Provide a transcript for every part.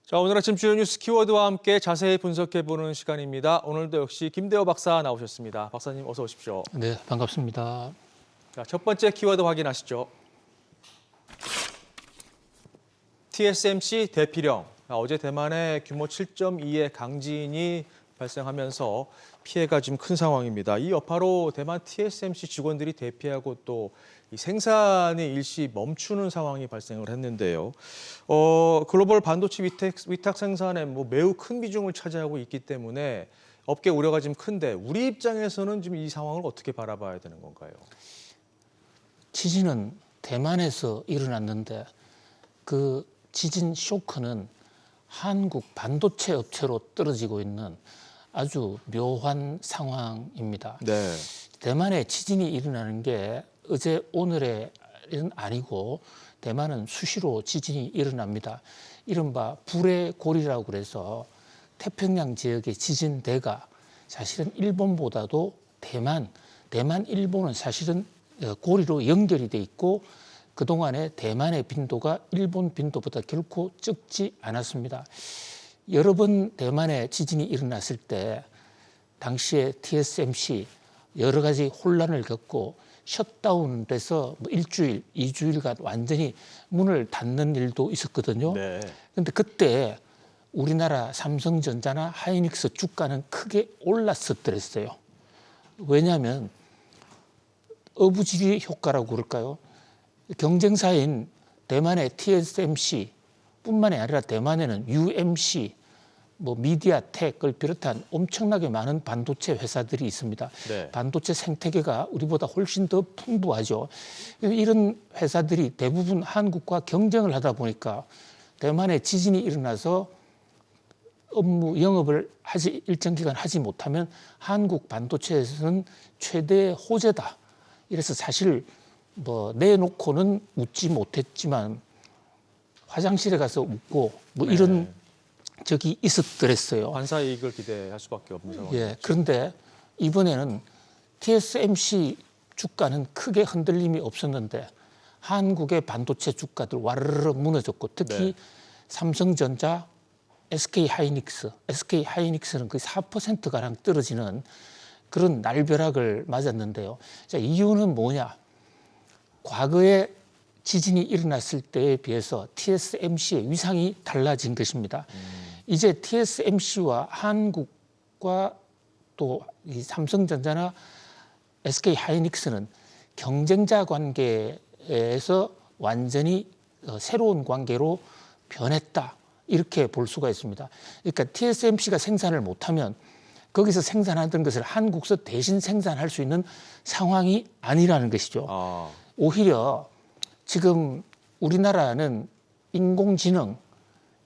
자, 오늘 아침 주요 뉴스 키워드와 함께 자세히 분석해보는 시간입니다. 오늘도 역시 김대호 박사 나오셨습니다. 박사님 어서 오십시오. 네, 반갑습니다. 자, 첫 번째 키워드 확인하시죠. TSMC 대피령. 어제 대만에 규모 7.2의 강진이 발생하면서 피해가 지금 큰 상황입니다. 이 여파로 대만 TSMC 직원들이 대피하고 또 이 생산이 일시 멈추는 상황이 발생을 했는데요. 글로벌 반도체 위탁 생산에 매우 큰 비중을 차지하고 있기 때문에 업계 우려가 지금 큰데 우리 입장에서는 지금 이 상황을 어떻게 바라봐야 되는 건가요? 지진은 대만에서 일어났는데 그 지진 쇼크는 한국 반도체 업체로 떨어지고 있는 아주 묘한 상황입니다. 네. 대만에 지진이 일어나는 게 어제 오늘은 아니고 대만은 수시로 지진이 일어납니다. 이른바 불의 골이라고 그래서 태평양 지역의 지진대가 사실은 일본보다도 대만, 일본은 사실은 고리로 연결이 돼 있고 그동안에 대만의 빈도가 일본 빈도보다 결코 적지 않았습니다. 여러 번 대만에 지진이 일어났을 때 당시에 TSMC 여러 가지 혼란을 겪고 셧다운돼서 일주일, 2주일간 완전히 문을 닫는 일도 있었거든요. 그런데 그때 우리나라 삼성전자나 하이닉스 주가는 크게 올랐었더랬어요. 왜냐하면 어부지리 효과라고 그럴까요? 경쟁사인 대만의 TSMC 뿐만이 아니라 대만에는 UMC, 미디아텍을 비롯한 엄청나게 많은 반도체 회사들이 있습니다. 네. 반도체 생태계가 우리보다 훨씬 더 풍부하죠. 이런 회사들이 대부분 한국과 경쟁을 하다 보니까 대만에 지진이 일어나서 업무 영업을 일정 기간 하지 못하면 한국 반도체에서는 최대의 호재다. 이래서 사실 내놓고는 웃지 못했지만 화장실에 가서 웃고 이런 적이 있었더랬어요. 환사 이익을 기대할 수밖에 없는 상황이죠. 예, 그런데 이번에는 TSMC 주가는 크게 흔들림이 없었는데 한국의 반도체 주가들 와르르 무너졌고 특히 삼성전자, SK하이닉스는 거의 4%가량 떨어지는 그런 날벼락을 맞았는데요. 자, 이유는 뭐냐? 과거에 지진이 일어났을 때에 비해서 TSMC의 위상이 달라진 것입니다. 이제 TSMC와 한국과 또 이 삼성전자나 SK하이닉스는 경쟁자 관계에서 완전히 새로운 관계로 변했다. 이렇게 볼 수가 있습니다. 그러니까 TSMC가 생산을 못하면 거기서 생산하던 것을 한국서 대신 생산할 수 있는 상황이 아니라는 것이죠. 오히려 지금 우리나라는 인공지능,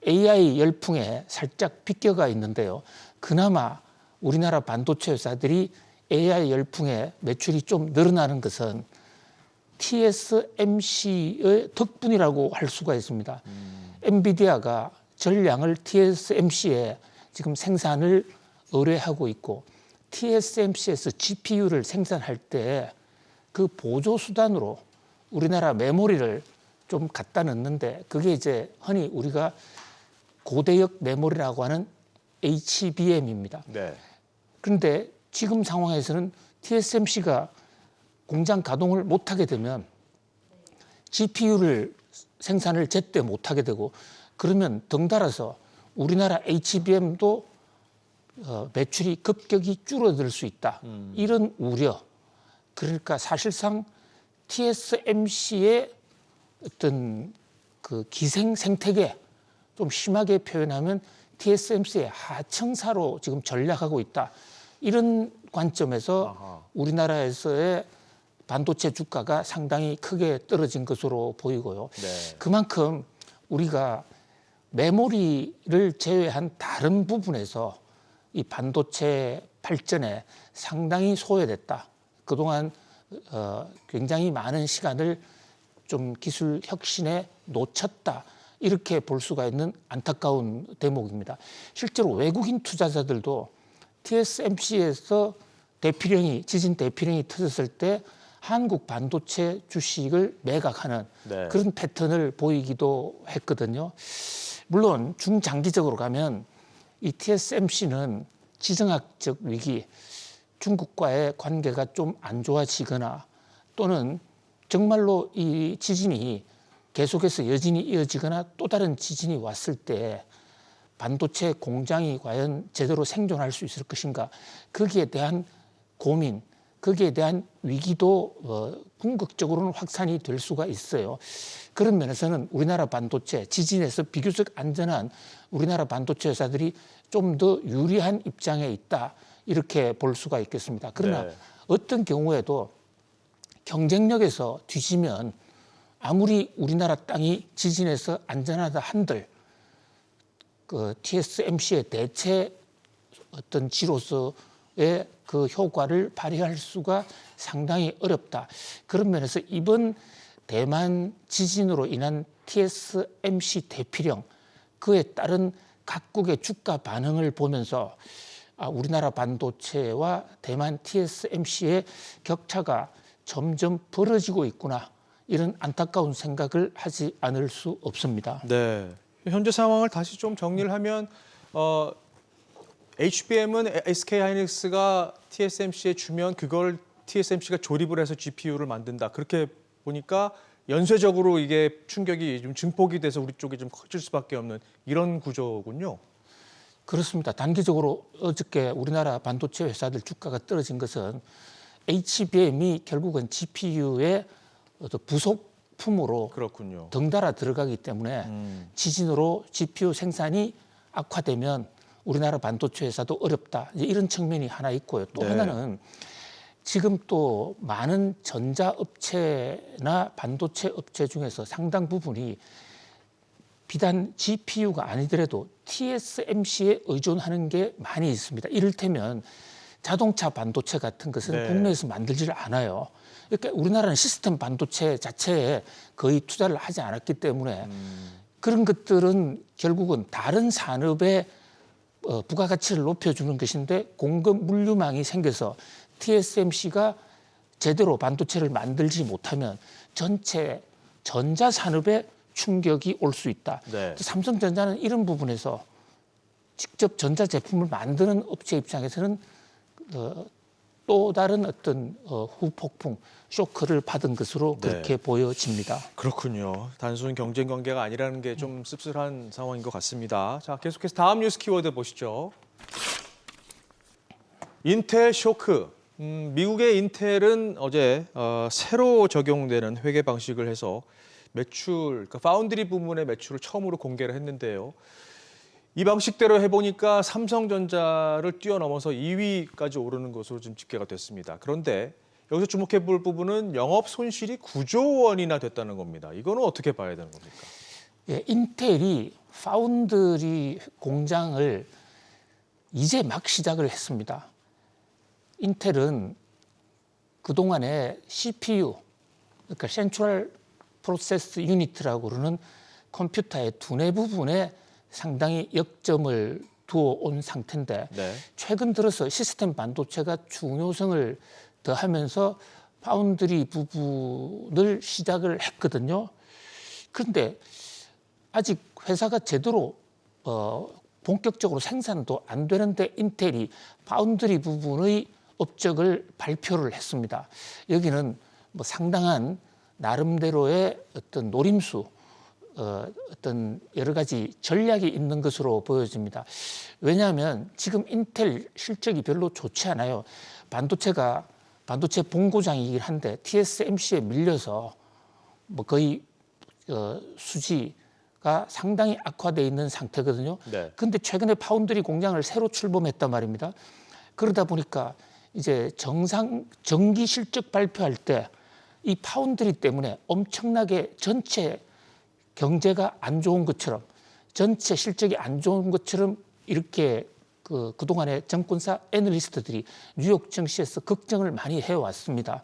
AI 열풍에 살짝 비껴가 있는데요. 그나마 우리나라 반도체 회사들이 AI 열풍에 매출이 좀 늘어나는 것은 TSMC의 덕분이라고 할 수가 있습니다. 엔비디아가 전량을 TSMC에 지금 생산을 의뢰하고 있고 TSMC에서 GPU를 생산할 때 그 보조 수단으로 우리나라 메모리를 좀 갖다 넣는데 그게 이제 흔히 우리가 고대역 메모리라고 하는 HBM입니다. 네. 그런데 지금 상황에서는 TSMC가 공장 가동을 못하게 되면 GPU를 생산을 제때 못하게 되고 그러면 덩달아서 우리나라 HBM도 매출이 급격히 줄어들 수 있다. 이런 우려. 그러니까 사실상 TSMC의 어떤 그 기생 생태계 좀 심하게 표현하면 TSMC의 하청사로 지금 전략하고 있다. 이런 관점에서 우리나라에서의 반도체 주가가 상당히 크게 떨어진 것으로 보이고요. 그만큼 우리가 메모리를 제외한 다른 부분에서 이 반도체 발전에 상당히 소외됐다. 그동안 굉장히 많은 시간을 좀 기술 혁신에 놓쳤다. 이렇게 볼 수가 있는 안타까운 대목입니다. 실제로 외국인 투자자들도 TSMC에서 지진 대피령이 터졌을 때 한국 반도체 주식을 매각하는 그런 패턴을 보이기도 했거든요. 물론 중장기적으로 가면 이 TSMC는 지정학적 위기, 중국과의 관계가 좀 안 좋아지거나 또는 정말로 이 지진이 계속해서 여진이 이어지거나 또 다른 지진이 왔을 때 반도체 공장이 과연 제대로 생존할 수 있을 것인가, 거기에 대한 고민, 거기에 대한 위기도 궁극적으로는 확산이 될 수가 있어요. 그런 면에서는 우리나라 반도체, 지진에서 비교적 안전한 우리나라 반도체 회사들이 좀 더 유리한 입장에 있다, 이렇게 볼 수가 있겠습니다. 그러나 네. 어떤 경우에도 경쟁력에서 뒤지면 아무리 우리나라 땅이 지진에서 안전하다 한들 그 TSMC의 대체 어떤 지로서의 그 효과를 발휘할 수가 상당히 어렵다. 그런 면에서 이번 대만 지진으로 인한 TSMC 대피령, 그에 따른 각국의 주가 반응을 보면서 우리나라 반도체와 대만 TSMC의 격차가 점점 벌어지고 있구나, 이런 안타까운 생각을 하지 않을 수 없습니다. 네. 현재 상황을 다시 좀 정리를 하면 HBM은 SK 하이닉스가 TSMC에 주면 그걸 TSMC가 조립을 해서 GPU를 만든다. 그렇게 보니까 연쇄적으로 이게 충격이 좀 증폭이 돼서 우리 쪽이 좀 커질 수밖에 없는 이런 구조군요. 그렇습니다. 단기적으로 어저께 우리나라 반도체 회사들 주가가 떨어진 것은 HBM이 결국은 GPU의 부속품으로 그렇군요. 덩달아 들어가기 때문에 지진으로 GPU 생산이 악화되면 우리나라 반도체 회사도 어렵다, 이제 이런 측면이 하나 있고요. 또 네. 하나는 지금 또 많은 전자업체나 반도체 업체 중에서 상당 부분이 비단 GPU가 아니더라도 TSMC에 의존하는 게 많이 있습니다. 이를테면 자동차 반도체 같은 것은 네. 국내에서 만들지를 않아요. 그러니까 우리나라는 시스템 반도체 자체에 거의 투자를 하지 않았기 때문에 그런 것들은 결국은 다른 산업의 부가가치를 높여주는 것인데, 공급 물류망이 생겨서 TSMC가 제대로 반도체를 만들지 못하면 전체 전자산업에 충격이 올 수 있다. 네. 삼성전자는 이런 부분에서 직접 전자제품을 만드는 업체 입장에서는 또 다른 어떤 후폭풍, 쇼크를 받은 것으로 네. 그렇게 보여집니다. 그렇군요. 단순 경쟁 관계가 아니라는 게 좀 씁쓸한 상황인 것 같습니다. 자, 계속해서 다음 뉴스 키워드 보시죠. 인텔 쇼크. 미국의 인텔은 어제 새로 적용되는 회계 방식을 해서 매출, 그러니까 파운드리 부문의 매출을 처음으로 공개를 했는데요. 이 방식대로 해보니까 삼성전자를 뛰어넘어서 2위까지 오르는 것으로 지금 집계가 됐습니다. 그런데 여기서 주목해 볼 부분은 영업 손실이 9조 원이나 됐다는 겁니다. 이거는 어떻게 봐야 되는 겁니까? 예, 인텔이 파운드리 공장을 이제 막 시작을 했습니다. 인텔은 그동안에 CPU, 그러니까 센트럴 프로세스 유니트라고 그러는 컴퓨터의 두뇌 부분에 상당히 역점을 두어 온 상태인데, 네. 최근 들어서 시스템 반도체가 중요성을 더하면서 파운드리 부분을 시작을 했거든요. 그런데 아직 회사가 제대로 본격적으로 생산도 안 되는데 인텔이 파운드리 부분의 업적을 발표를 했습니다. 여기는 뭐 상당한 나름대로의 어떤 노림수, 어떤 여러 가지 전략이 있는 것으로 보여집니다. 왜냐하면 지금 인텔 실적이 별로 좋지 않아요. 반도체 본고장이긴 한데 TSMC에 밀려서 뭐 거의 수지가 상당히 악화되어 있는 상태거든요. 네. 그런데 최근에 파운드리 공장을 새로 출범했단 말입니다. 그러다 보니까 이제 정기 실적 발표할 때 이 파운드리 때문에 엄청나게 전체 경제가 안 좋은 것처럼, 전체 실적이 안 좋은 것처럼 이렇게 그동안에 정권사 애널리스트들이 뉴욕 증시에서 걱정을 많이 해왔습니다.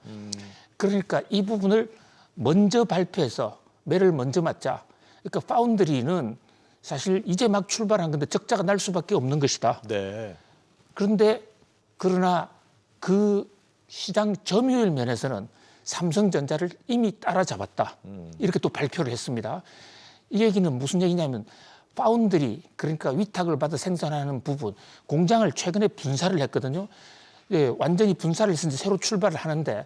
그러니까 이 부분을 먼저 발표해서 매를 먼저 맞자. 그러니까 파운드리는 사실 이제 막 출발한 건데 적자가 날 수밖에 없는 것이다. 네. 그러나 그 시장 점유율 면에서는 삼성전자를 이미 따라잡았다. 이렇게 또 발표를 했습니다. 이 얘기는 무슨 얘기냐면 파운드리, 그러니까 위탁을 받아 생산하는 부분, 공장을 최근에 분사를 했거든요. 예, 완전히 분사를 해서 이제 새로 출발을 하는데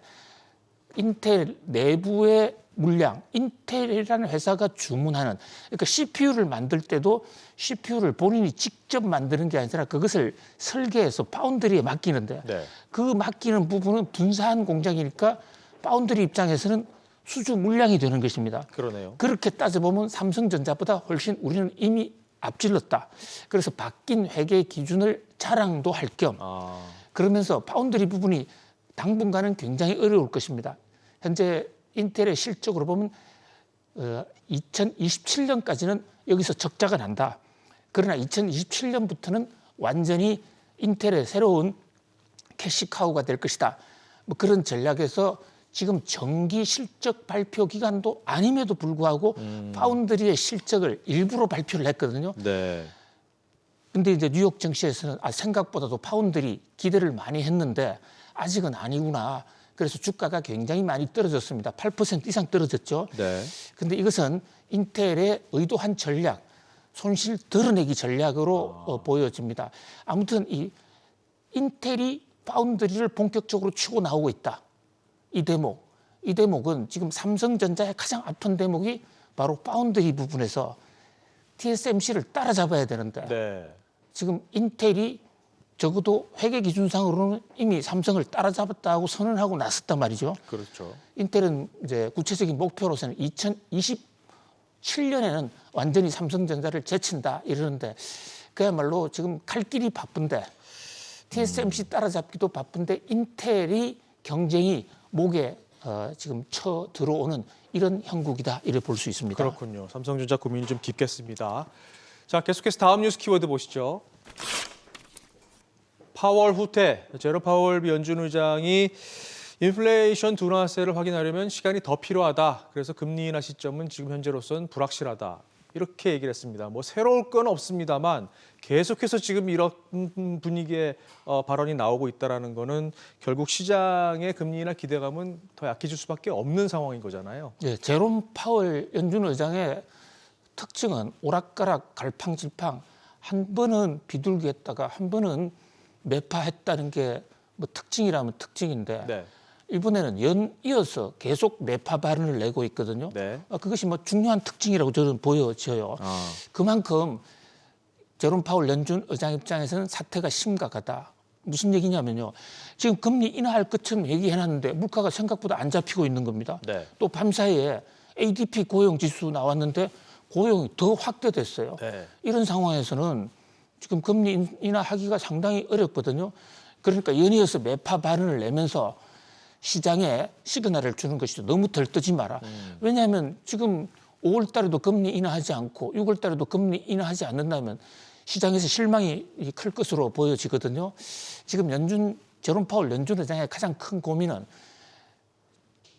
인텔 내부의 물량, 인텔이라는 회사가 주문하는, 그러니까 CPU를 만들 때도 CPU를 본인이 직접 만드는 게 아니라 그것을 설계해서 파운드리에 맡기는데 네. 그 맡기는 부분은 분사한 공장이니까 파운드리 입장에서는 수주 물량이 되는 것입니다. 그러네요. 그렇게 따져보면 삼성전자보다 훨씬 우리는 이미 앞질렀다. 그래서 바뀐 회계 기준을 자랑도 할 겸 아, 그러면서 파운드리 부분이 당분간은 굉장히 어려울 것입니다. 현재 인텔의 실적으로 보면 2027년까지는 여기서 적자가 난다. 그러나 2027년부터는 완전히 인텔의 새로운 캐시카우가 될 것이다. 뭐 그런 전략에서 지금 정기 실적 발표 기간도 아님에도 불구하고 파운드리의 실적을 일부러 발표를 했거든요. 네. 근데 이제 뉴욕 증시에서는 생각보다도 파운드리 기대를 많이 했는데 아직은 아니구나. 그래서 주가가 굉장히 많이 떨어졌습니다. 8% 이상 떨어졌죠. 네. 근데 이것은 인텔의 의도한 전략, 손실 덜어내기 전략으로 보여집니다. 아무튼 이 인텔이 파운드리를 본격적으로 치고 나오고 있다. 이 대목은 지금 삼성전자의 가장 아픈 대목이 바로 파운드리 부분에서 TSMC를 따라잡아야 되는데 네. 지금 인텔이 적어도 회계 기준상으로는 이미 삼성을 따라잡았다고 선언하고 나섰단 말이죠. 그렇죠. 인텔은 이제 구체적인 목표로서는 2027년에는 완전히 삼성전자를 제친다 이러는데 그야말로 지금 갈 길이 바쁜데 TSMC 따라잡기도 바쁜데 인텔이 경쟁이 목에 지금 쳐 들어오는 이런 형국이다 이래 볼 수 있습니다. 그렇군요. 삼성전자 고민이 좀 깊겠습니다. 자, 계속해서 다음 뉴스 키워드 보시죠. 파월 후퇴, 제롬 파월 연준 의장이 인플레이션 둔화세를 확인하려면 시간이 더 필요하다. 그래서 금리 인하 시점은 지금 현재로서는 불확실하다. 이렇게 얘기를 했습니다. 뭐 새로울 건 없습니다만 계속해서 지금 이런 분위기의 발언이 나오고 있다는 거는 결국 시장의 금리 인하 기대감은 더 약해질 수밖에 없는 상황인 거잖아요. 예, 제롬 파월 연준 의장의 특징은 오락가락 갈팡질팡 한 번은 비둘기했다가 한 번은 매파했다는 게 뭐 특징이라면 특징인데 네. 이번에는 연이어서 계속 매파 발언을 내고 있거든요. 네. 그것이 뭐 중요한 특징이라고 저는 보여져요. 그만큼 제롬 파월 연준 의장 입장에서는 사태가 심각하다. 무슨 얘기냐면요. 지금 금리 인하할 것처럼 얘기해놨는데 물가가 생각보다 안 잡히고 있는 겁니다. 네. 또 밤사이에 ADP 고용 지수 나왔는데 고용이 더 확대됐어요. 네. 이런 상황에서는 지금 금리 인하하기가 상당히 어렵거든요. 그러니까 연이어서 매파 발언을 내면서 시장에 시그널을 주는 것이죠. 너무 들뜨지 마라. 왜냐하면 지금 5월 달에도 금리 인하하지 않고 6월 달에도 금리 인하하지 않는다면 시장에서 실망이 클 것으로 보여지거든요. 지금 제롬 파월 연준 의장의 가장 큰 고민은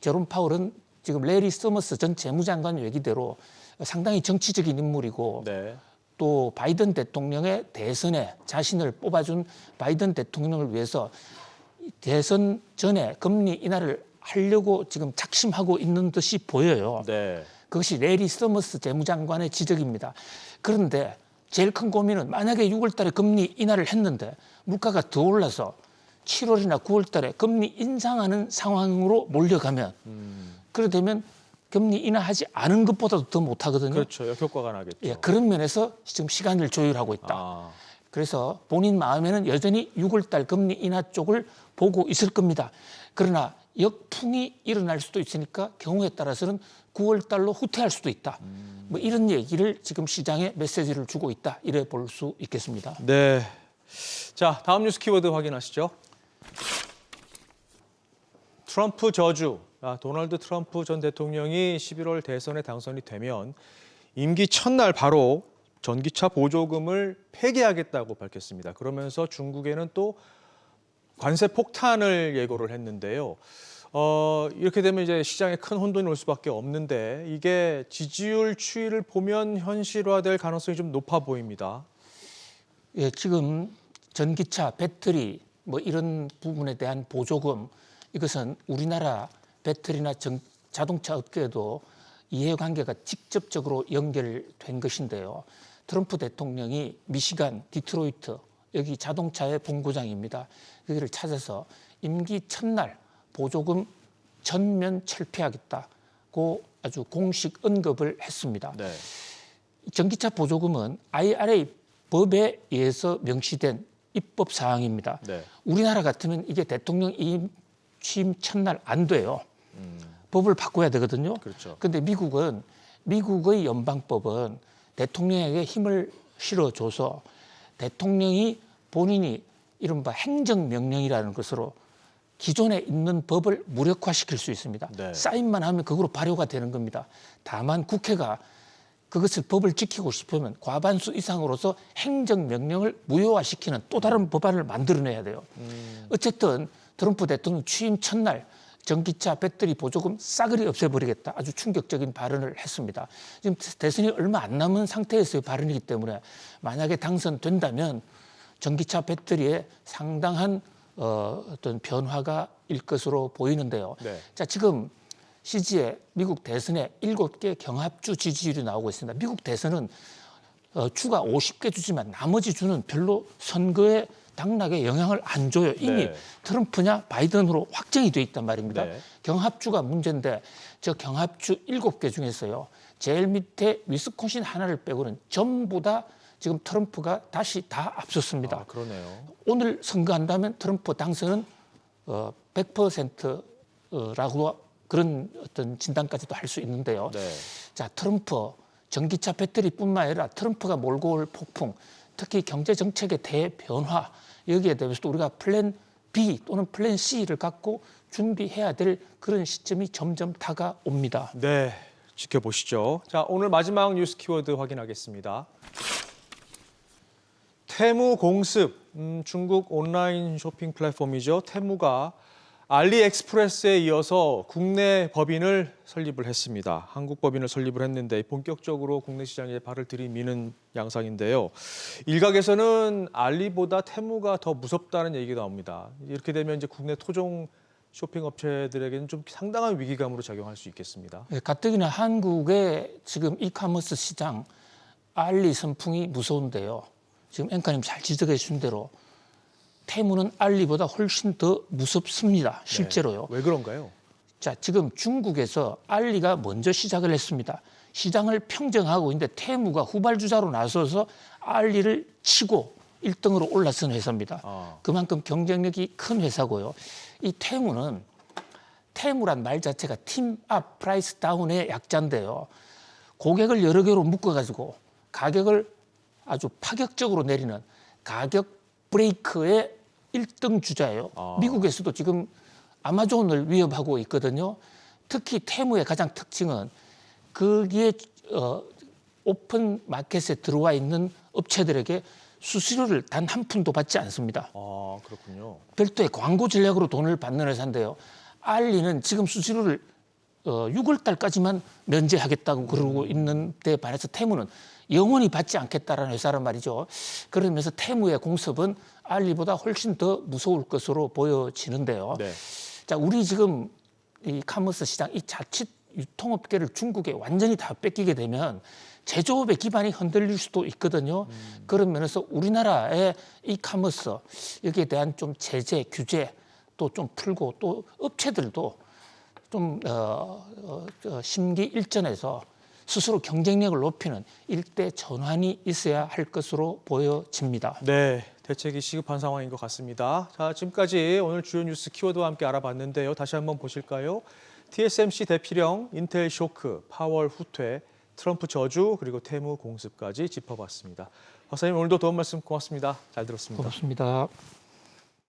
제롬 파월은 지금 레리 서머스 전 재무장관 얘기대로 상당히 정치적인 인물이고 네. 또 바이든 대통령의 대선에 자신을 뽑아준 바이든 대통령을 위해서 대선 전에 금리 인하를 하려고 지금 작심하고 있는 듯이 보여요. 네. 그것이 레리 서머스 재무장관의 지적입니다. 그런데 제일 큰 고민은 만약에 6월 달에 금리 인하를 했는데 물가가 더 올라서 7월이나 9월 달에 금리 인상하는 상황으로 몰려가면 그렇게 되면 금리 인하하지 않은 것보다도 더 못하거든요. 그렇죠. 역효과가 나겠죠. 예, 그런 면에서 지금 시간을 조율하고 있다. 그래서 본인 마음에는 여전히 6월 달 금리 인하 쪽을 보고 있을 겁니다. 그러나 역풍이 일어날 수도 있으니까 경우에 따라서는 9월 달로 후퇴할 수도 있다. 뭐 이런 얘기를 지금 시장에 메시지를 주고 있다. 이래 볼 수 있겠습니다. 네. 자, 다음 뉴스 키워드 확인하시죠. 트럼프 저주. 도널드 트럼프 전 대통령이 11월 대선에 당선이 되면 임기 첫날 바로 전기차 보조금을 폐기하겠다고 밝혔습니다. 그러면서 중국에는 또 관세 폭탄을 예고를 했는데요. 이렇게 되면 이제 시장에 큰 혼돈이 올 수밖에 없는데 이게 지지율 추이를 보면 현실화될 가능성이 좀 높아 보입니다. 예, 지금 전기차, 배터리 뭐 이런 부분에 대한 보조금 이것은 우리나라 배터리나 자동차 업계에도 이해관계가 직접적으로 연결된 것인데요. 트럼프 대통령이 미시간, 디트로이트 여기 자동차의 본고장입니다. 여기를 찾아서 임기 첫날 보조금 전면 철폐하겠다고 아주 공식 언급을 했습니다. 네. 전기차 보조금은 IRA 법에 의해서 명시된 입법 사항입니다. 네. 우리나라 같으면 이게 대통령 취임 첫날 안 돼요. 법을 바꿔야 되거든요. 그렇죠. 그런데 미국의 연방법은 대통령에게 힘을 실어줘서 대통령이 본인이 이른바 행정명령이라는 것으로 기존에 있는 법을 무력화시킬 수 있습니다. 네. 사인만 하면 그거로 발효가 되는 겁니다. 다만 국회가 그것을 법을 지키고 싶으면 과반수 이상으로서 행정명령을 무효화시키는 또 다른 법안을 만들어내야 돼요. 어쨌든 트럼프 대통령 취임 첫날 전기차 배터리 보조금 싸그리 없애버리겠다. 아주 충격적인 발언을 했습니다. 지금 대선이 얼마 안 남은 상태에서의 발언이기 때문에 만약에 당선된다면 전기차 배터리에 상당한 어떤 변화가 일 것으로 보이는데요. 네. 자, 지금 CG에 미국 대선에 7개 경합주 지지율이 나오고 있습니다. 미국 대선은 주가 50개 주지만 나머지 주는 별로 선거에 당락에 영향을 안 줘요. 이미 네. 트럼프냐 바이든으로 확정이 돼 있단 말입니다. 네. 경합주가 문제인데 저 경합주 7개 중에서요. 제일 밑에 위스콘신 하나를 빼고는 전부 다 지금 트럼프가 다시 다 앞섰습니다. 아, 그러네요. 오늘 선거한다면 트럼프 당선은 100%라고 그런 어떤 진단까지도 할 수 있는데요. 네. 자, 트럼프 전기차 배터리뿐만 아니라 트럼프가 몰고 올 폭풍, 특히 경제 정책의 대변화 여기에 대해서도 우리가 플랜 B 또는 플랜 C를 갖고 준비해야 될 그런 시점이 점점 다가옵니다. 네, 지켜보시죠. 자, 오늘 마지막 뉴스 키워드 확인하겠습니다. 테무 공습, 중국 온라인 쇼핑 플랫폼이죠. 테무가 알리익스프레스에 이어서 국내 법인을 설립을 했습니다. 한국 법인을 설립을 했는데 본격적으로 국내 시장에 발을 들이미는 양상인데요. 일각에서는 알리보다 테무가 더 무섭다는 얘기가 나옵니다. 이렇게 되면 이제 국내 토종 쇼핑 업체들에게는 좀 상당한 위기감으로 작용할 수 있겠습니다. 네, 가뜩이나 한국의 지금 이커머스 시장 알리 선풍이 무서운데요. 지금 앵커님 잘 지적해 주신 대로 테무는 알리보다 훨씬 더 무섭습니다. 실제로요. 네, 왜 그런가요? 자, 지금 중국에서 알리가 먼저 시작을 했습니다. 시장을 평정하고 있는데 테무가 후발주자로 나서서 알리를 치고 1등으로 올라선 회사입니다. 그만큼 경쟁력이 큰 회사고요. 이 테무란 말 자체가 팀 업, 프라이스 다운의 약자인데요. 고객을 여러 개로 묶어가지고 가격을 아주 파격적으로 내리는 가격 브레이크의 1등 주자예요. 미국에서도 지금 아마존을 위협하고 있거든요. 특히 테무의 가장 특징은 거기에 오픈 마켓에 들어와 있는 업체들에게 수수료를 단 한 푼도 받지 않습니다. 아, 그렇군요. 별도의 광고 전략으로 돈을 받는 회사인데요. 알리는 지금 수수료를 6월 달까지만 면제하겠다고 그러고 있는 데 반해서 테무는 영원히 받지 않겠다라는 회사란 말이죠. 그러면서 테무의 공습은 알리보다 훨씬 더 무서울 것으로 보여지는데요. 네. 자, 우리 지금 이 카머스 시장, 이 자칫 유통업계를 중국에 완전히 다 뺏기게 되면 제조업의 기반이 흔들릴 수도 있거든요. 그런 면에서 우리나라의 이 카머스 여기에 대한 좀 제재, 규제 또 좀 풀고 또 업체들도 좀 심기일전해서 스스로 경쟁력을 높이는 일대 전환이 있어야 할 것으로 보여집니다. 네, 대책이 시급한 상황인 것 같습니다. 자, 지금까지 오늘 주요 뉴스 키워드와 함께 알아봤는데요. 다시 한번 보실까요? TSMC 대피령, 인텔 쇼크, 파월 후퇴, 트럼프 저주, 그리고 테무 공습까지 짚어봤습니다. 박사님 오늘도 도움 말씀 고맙습니다. 잘 들었습니다. 고맙습니다.